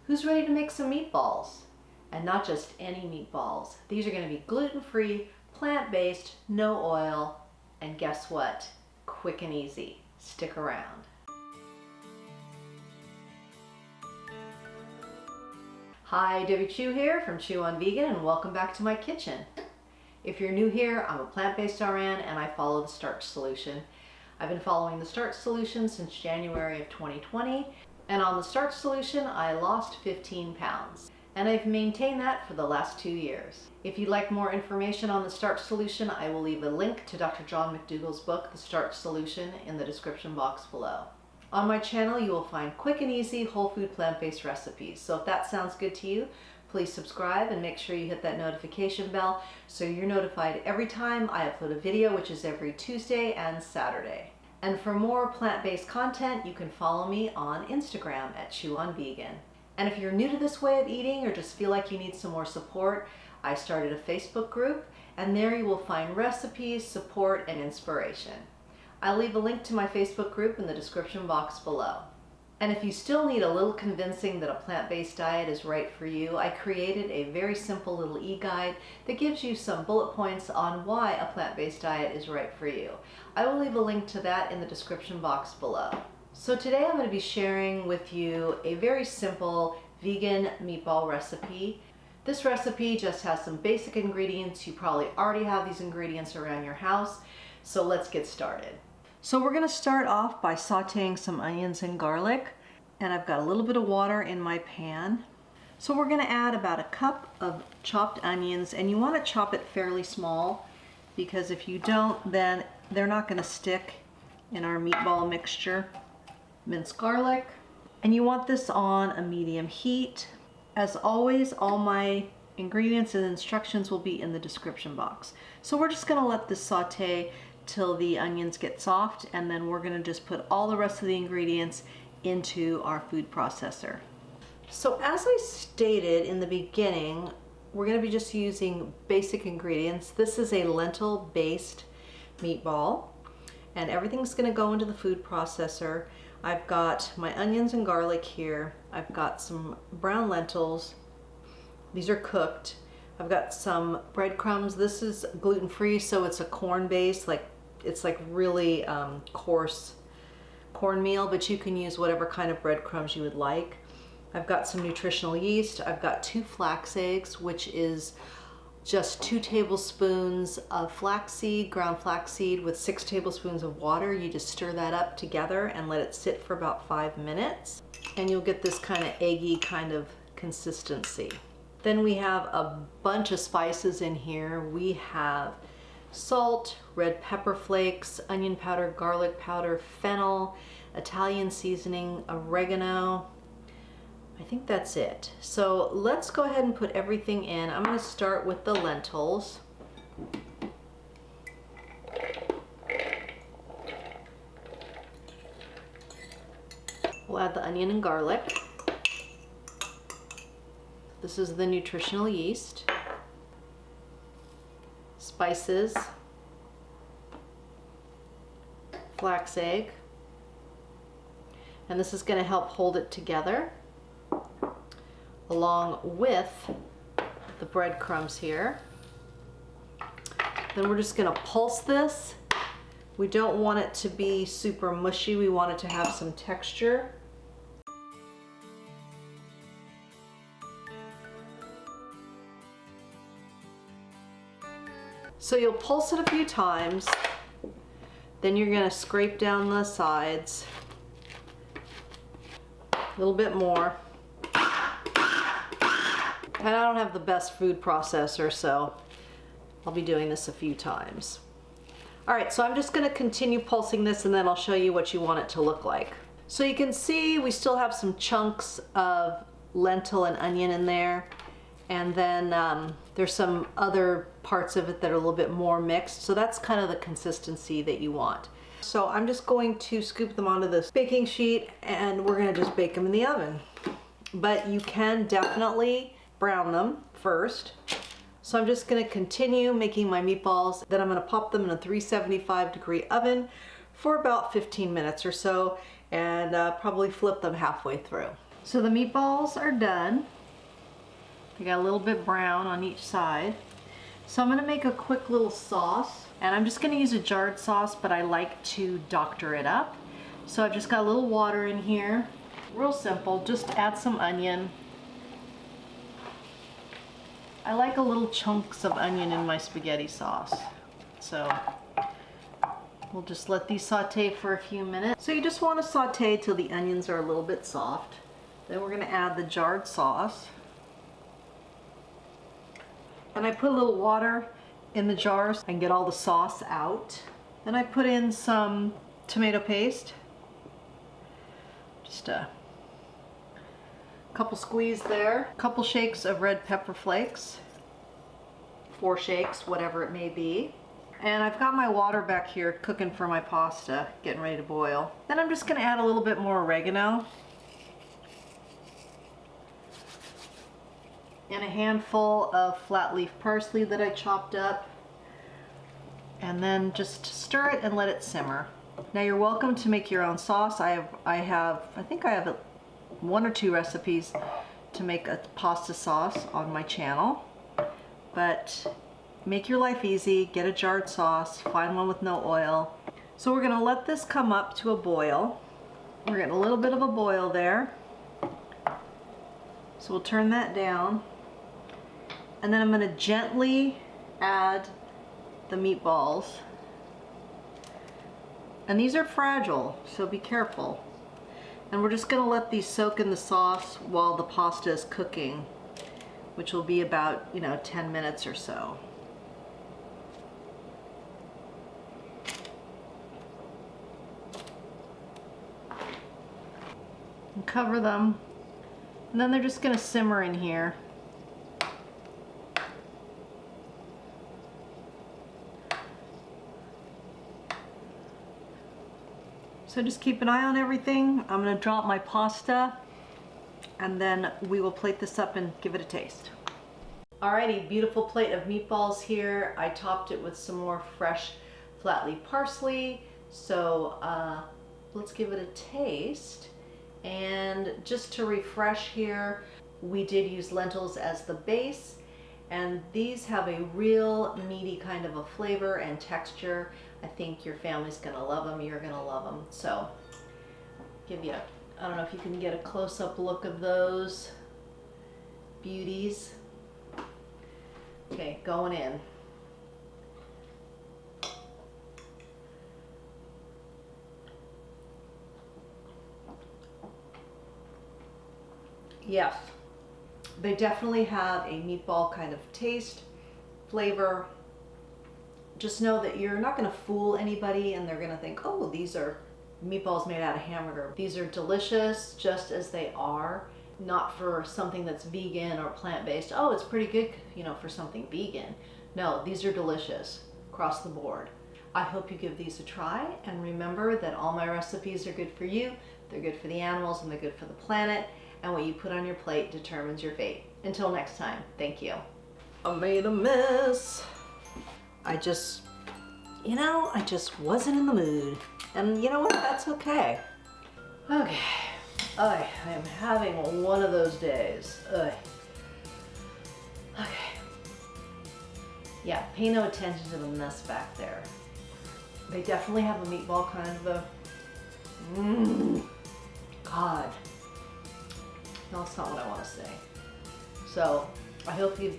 Who's ready to make some meatballs? And not just any meatballs. These are going to be gluten-free, plant-based, no oil, and guess what? Quick and easy. Stick around. Hi, Debbie Chu here from Chew on Vegan, and welcome back to my kitchen. If you're new here, I'm a plant-based RN and I follow the starch solution. I've been following the starch solution since January of 2020, and on the starch solution I lost 15 pounds. And I've maintained that for the last 2 years. If you'd like more information on the starch solution, I will leave a link to Dr. John McDougall's book, The Starch Solution, in the description box below. On my channel, you will find quick and easy whole food plant-based recipes. So if that sounds good to you, please subscribe and make sure you hit that notification bell so you're notified every time I upload a video, which is every Tuesday and Saturday. And for more plant-based content, you can follow me on Instagram at Chew on Vegan. And if you're new to this way of eating or just feel like you need some more support, I started a Facebook group, and there you will find recipes, support, and inspiration. I'll leave a link to my Facebook group in the description box below. And if you still need a little convincing that a plant-based diet is right for you, I created a very simple little e-guide that gives you some bullet points on why a plant-based diet is right for you. I will leave a link to that in the description box below. So today I'm going to be sharing with you a very simple vegan meatball recipe. This recipe just has some basic ingredients. You probably already have these ingredients around your house, so let's get started. So we're going to start off by sauteing some onions and garlic, and I've got a little bit of water in my pan. So we're going to add about a cup of chopped onions, and you want to chop it fairly small because if you don't, then they're not going to stick in our meatball mixture. Minced garlic, and you want this on a medium heat. As always, all my ingredients and instructions will be in the description box. So we're just going to let this saute till the onions get soft, and then we're going to just put all the rest of the ingredients into our food processor. So as I stated in the beginning, we're going to be just using basic ingredients. This is a lentil based meatball, and everything's going to go into the food processor. I've got my onions and garlic here. I've got some brown lentils. These are cooked. I've got some breadcrumbs. This is gluten-free, so it's a corn base, it's like really coarse cornmeal, but you can use whatever kind of breadcrumbs you would like. I've got some nutritional yeast. I've got 2 flax eggs, which is just 2 tablespoons of flaxseed, ground flaxseed, with 6 tablespoons of water. You just stir that up together and let it sit for about 5 minutes, and you'll get this kind of eggy kind of consistency. Then we have a bunch of spices in here. We have salt, red pepper flakes, onion powder, garlic powder, fennel, Italian seasoning, oregano. I think that's it. So let's go ahead and put everything in. I'm going to start with the lentils. We'll add the onion and garlic. This is the nutritional yeast. Spices. Flax egg. And this is going to help hold it together, along with the breadcrumbs here. Then we're just going to pulse this. We don't want it to be super mushy. We want it to have some texture. So you'll pulse it a few times, then you're going to scrape down the sides a little bit more. And I don't have the best food processor, so I'll be doing this a few times. All right, so I'm just going to continue pulsing this, and then I'll show you what you want it to look like. So you can see we still have some chunks of lentil and onion in there, and then there's some other parts of it that are a little bit more mixed. So that's kind of the consistency that you want. So I'm just going to scoop them onto this baking sheet, and we're going to just bake them in the oven. But you can definitely brown them first. So I'm just going to continue making my meatballs. Then I'm going to pop them in a 375-degree oven for about 15 minutes or so, and probably flip them halfway through. So the meatballs are done. They got a little bit brown on each side. So I'm gonna make a quick little sauce, and I'm just gonna use a jarred sauce, but I like to doctor it up. So I've just got a little water in here, real simple, just add some onion. I like a little chunks of onion in my spaghetti sauce. So we'll just let these saute for a few minutes. So you just wanna saute till the onions are a little bit soft. Then we're gonna add the jarred sauce. And I put a little water in the jars and get all the sauce out. Then I put in some tomato paste. Just a couple squeeze there. A couple shakes of red pepper flakes. 4 shakes, whatever it may be. And I've got my water back here cooking for my pasta, getting ready to boil. Then I'm just gonna add a little bit more oregano. And a handful of flat leaf parsley that I chopped up, and then just stir it and let it simmer. Now you're welcome to make your own sauce. I think I have 1 or 2 recipes to make a pasta sauce on my channel, but make your life easy, get a jarred sauce, find one with no oil. So we're gonna let this come up to a boil. We're getting a little bit of a boil there. So we'll turn that down. And then I'm going to gently add the meatballs. And these are fragile, so be careful. And we're just going to let these soak in the sauce while the pasta is cooking, which will be about, 10 minutes or so. And cover them. And then they're just going to simmer in here. So just keep an eye on everything. I'm going to drop my pasta, and then we will plate this up and give it a taste. Alrighty, beautiful plate of meatballs here. I topped it with some more fresh flat leaf parsley. So let's give it a taste. And just to refresh here, we did use lentils as the base, and these have a real meaty kind of a flavor and texture. I think your family's gonna love them, you're gonna love them. So give you I don't know if you can get a close-up look of those beauties. Okay, going in. Yes, they definitely have a meatball kind of taste, flavor. Just know that you're not going to fool anybody and they're going to think, oh, these are meatballs made out of hamburger. These are delicious just as they are, not for something that's vegan or plant-based. Oh, it's pretty good, for something vegan. No, these are delicious across the board. I hope you give these a try, and remember that all my recipes are good for you, they're good for the animals, and they're good for the planet. And what you put on your plate determines your fate. Until next time, thank you. I made a mess. I just wasn't in the mood. And you know what? That's okay. Okay. I am having one of those days. Okay. Yeah, pay no attention to the mess back there. They definitely have a meatball kind of a... God. No, that's not what I want to say. So, I hope you've